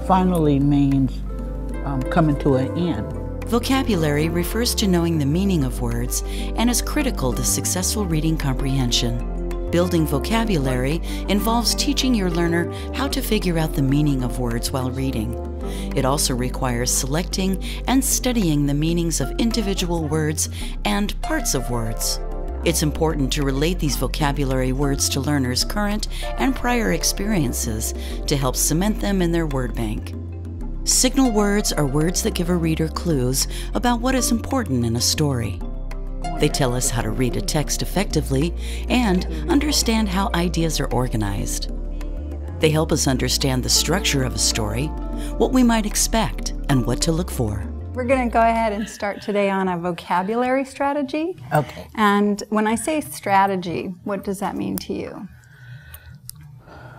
Finally means coming to an end. Vocabulary refers to knowing the meaning of words and is critical to successful reading comprehension. Building vocabulary involves teaching your learner how to figure out the meaning of words while reading. It also requires selecting and studying the meanings of individual words and parts of words. It's important to relate these vocabulary words to learners' current and prior experiences to help cement them in their word bank. Signal words are words that give a reader clues about what is important in a story. They tell us how to read a text effectively and understand how ideas are organized. They help us understand the structure of a story, what we might expect, and what to look for. We're going to go ahead and start today on a vocabulary strategy. Okay. And when I say strategy, what does that mean to you?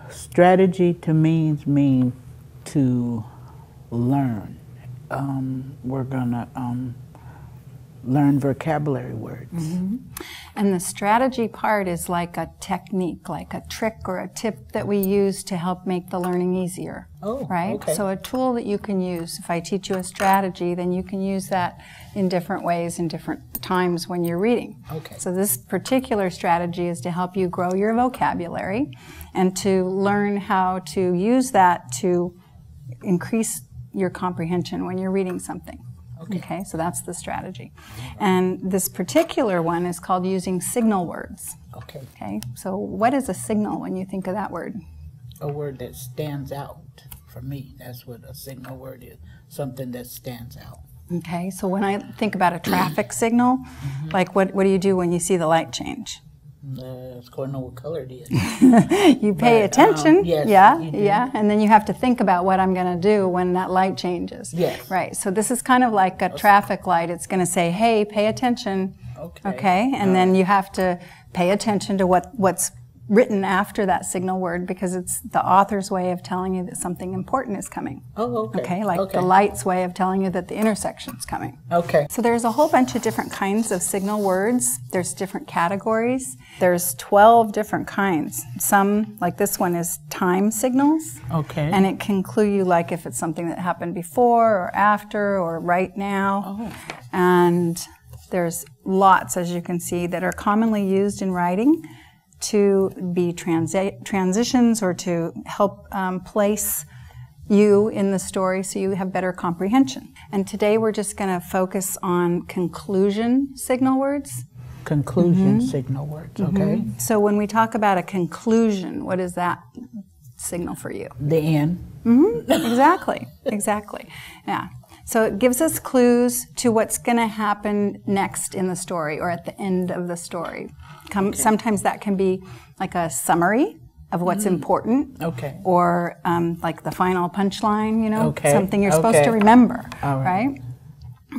Strategy to mean to learn. We're gonna learn vocabulary words. Mm-hmm. And the strategy part is like a technique, like a trick or a tip that we use to help make the learning easier. Oh, right? okay. So a tool that you can use. If I teach you a strategy, then you can use that in different ways in different times when you're reading. Okay. So this particular strategy is to help you grow your vocabulary and to learn how to use that to increase your comprehension when you're reading something. Okay, so that's the strategy. And this particular one is called using signal words. Okay. Okay, so what is a signal when you think of that word? A word that stands out for me. That's what a signal word is. Something that stands out. Okay, so when I think about a traffic signal, like what do you do when you see the light change? It's going to know what color it is. You pay attention, yes, yeah, and then you have to think about what I'm going to do when that light changes. Yes. Right, so this is kind of like a traffic light. It's going to say, hey, pay attention, okay? And then you have to pay attention to what's written after that signal word because it's the author's way of telling you that something important is coming. Oh, okay. Okay, like the light's way of telling you that the intersection's coming. Okay. So there's a whole bunch of different kinds of signal words. There's different categories. There's 12 different kinds. Some, like this one, is time signals. Okay. And it can clue you like if it's something that happened before or after or right now. Oh. And there's lots, as you can see, that are commonly used in writing to be transitions or to help place you in the story so you have better comprehension. And today we're just going to focus on conclusion signal words. Conclusion signal words, okay. So when we talk about a conclusion, what does that signal for you? The end. Exactly, exactly. Yeah. So it gives us clues to what's going to happen next in the story or at the end of the story. Sometimes that can be like a summary of what's important, or like the final punchline, you know, something you're supposed to remember, right?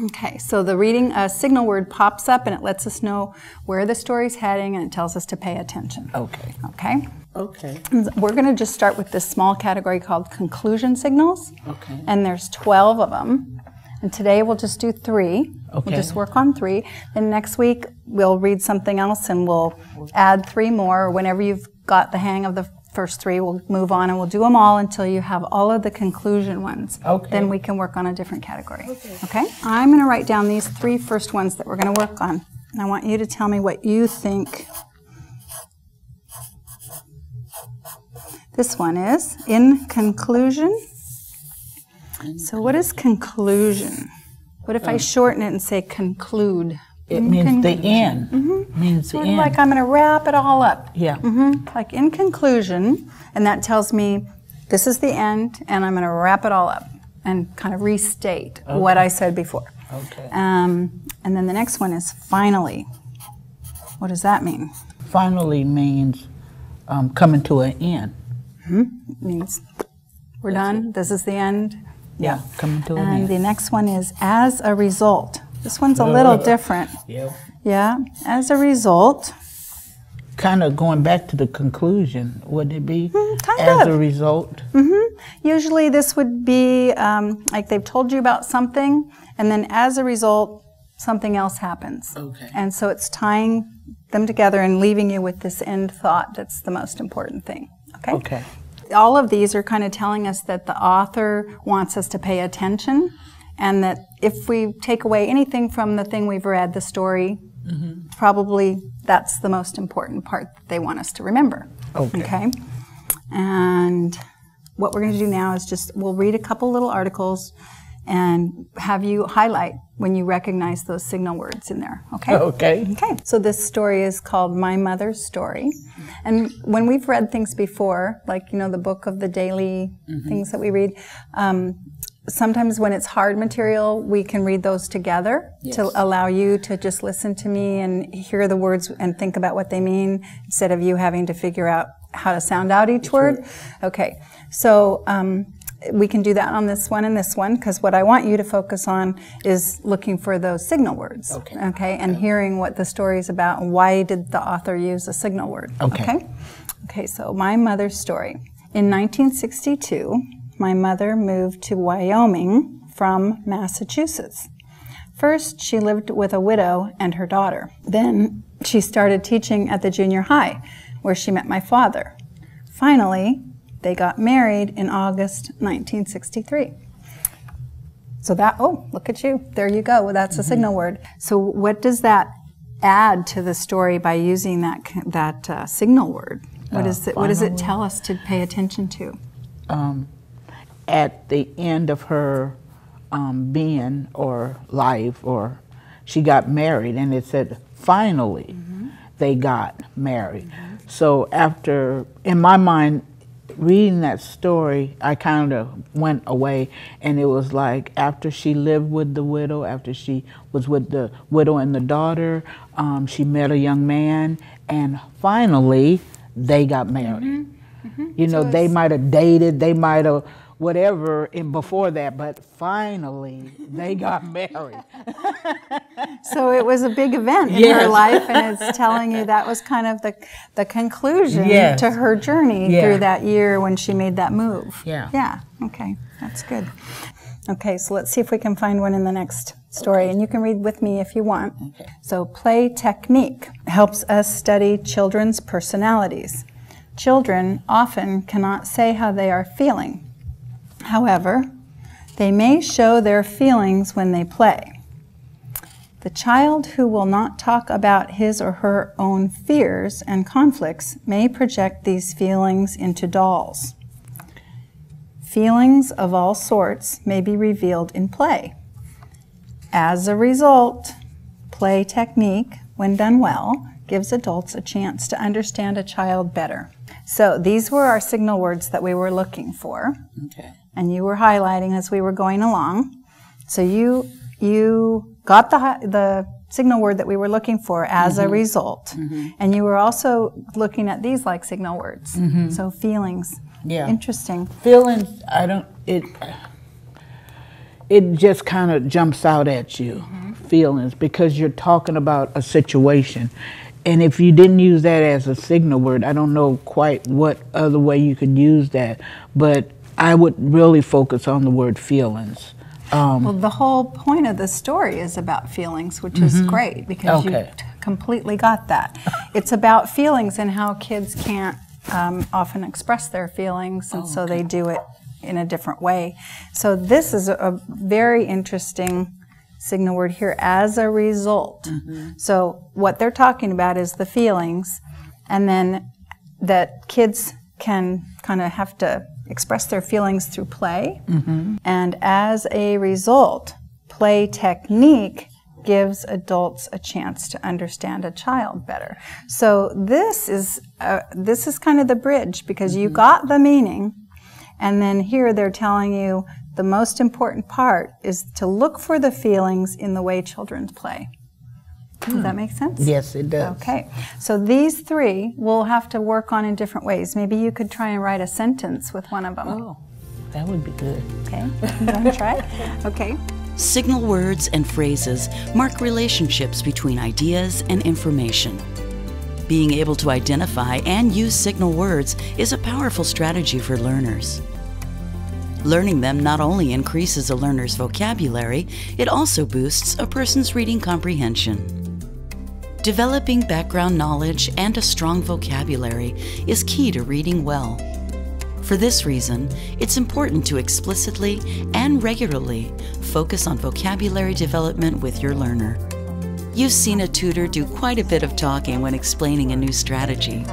Okay, so the reading signal word pops up and it lets us know where the story's heading and it tells us to pay attention. Okay. Okay? Okay. We're going to just start with this small category called conclusion signals. Okay. And there's 12 of them. And today we'll just do 3. Okay. We'll just work on 3. Then next week we'll read something else and we'll add 3 more. Whenever you've got the hang of the first 3, we'll move on and we'll do them all until you have all of the conclusion ones. Okay. Then we can work on a different category. Okay? I'm going to write down these 3 first ones that we're going to work on. And I want you to tell me what you think this one is. In conclusion. So what is conclusion? What if I shorten it and say conclude? It means the end. Means sort the of end. like I'm going to wrap it all up. Yeah. Like in conclusion, and that tells me this is the end, and I'm going to wrap it all up and kind of restate what I said before. Okay. And then the next one is finally. What does that mean? Finally means coming to an end. It means we're done. This is the end. Yeah, coming to an And end. the next one is as a result. This one's a little different. Yeah. Yeah, as a result. Kind of going back to the conclusion, wouldn't it be? Kind as of. a result. Usually this would be like they've told you about something, and then as a result, something else happens. Okay. And so it's tying them together and leaving you with this end thought that's the most important thing. Okay? Okay. all of these are kind of telling us that the author wants us to pay attention, and that if we take away anything from the thing we've read, the story, probably that's the most important part that they want us to remember. Okay? And what we're going to do now is just, we'll read a couple little articles and have you highlight when you recognize those signal words in there, okay? Okay. Okay, so this story is called My Mother's Story. And when we've read things before, like, you know, the book of the daily things that we read, sometimes when it's hard material, we can read those together to allow you to just listen to me and hear the words and think about what they mean, instead of you having to figure out how to sound out each word. Okay, so we can do that on this one and this one, because what I want you to focus on is looking for those signal words. Okay, and hearing what the story is about and why did the author use a signal word. Okay, so My Mother's Story. In 1962, my mother moved to Wyoming from Massachusetts. First, she lived with a widow and her daughter. Then she started teaching at the junior high, where she met my father. Finally, they got married in August 1963. So that, oh, look at you. There you go. Well, that's a signal word. So what does that add to the story by using that signal word? What does it tell us to pay attention to? At the end of her being or life, or she got married, and it said finally they got married. So after, in my mind, reading that story, I kind of went away, and it was like after she lived with the widow, after she was with the widow and the daughter, she met a young man, and finally they got married. You know, so they might have dated, they might have whatever in before that, but finally they got married. So it was a big event in her life, and it's telling you that was kind of the conclusion to her journey through that year when she made that move. Yeah, okay, that's good. Okay, so let's see if we can find one in the next story, and you can read with me if you want. So play technique helps us study children's personalities. Children often cannot say how they are feeling. However, they may show their feelings when they play. The child who will not talk about his or her own fears and conflicts may project these feelings into dolls. Feelings of all sorts may be revealed in play. As a result, play technique, when done well, gives adults a chance to understand a child better. So these were our signal words that we were looking for. And you were highlighting as we were going along. So you got the signal word that we were looking for as a result. And you were also looking at these like signal words. So feelings. Interesting. Feelings, it just kind of jumps out at you, feelings, because you're talking about a situation. And if you didn't use that as a signal word, I don't know quite what other way you could use that, but I would really focus on the word feelings. Well, the whole point of the story is about feelings, which is great, because you completely got that. It's about feelings and how kids can't often express their feelings, and so they do it in a different way. So this is a very interesting signal word here, as a result. So what they're talking about is the feelings, and then that kids can kind of have to express their feelings through play. And as a result, play technique gives adults a chance to understand a child better. So this is kind of the bridge, because you got the meaning, and then here they're telling you the most important part is to look for the feelings in the way children play. Does that make sense? Yes, it does. Okay. So these three we'll have to work on in different ways. Maybe you could try and write a sentence with one of them. Oh, that would be good. Okay. You want to try? Okay. Signal words and phrases mark relationships between ideas and information. Being able to identify and use signal words is a powerful strategy for learners. Learning them not only increases a learner's vocabulary, it also boosts a person's reading comprehension. Developing background knowledge and a strong vocabulary is key to reading well. For this reason, it's important to explicitly and regularly focus on vocabulary development with your learner. You've seen a tutor do quite a bit of talking when explaining a new strategy.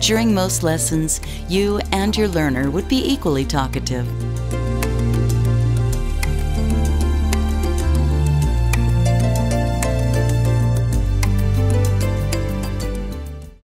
During most lessons, you and your learner would be equally talkative.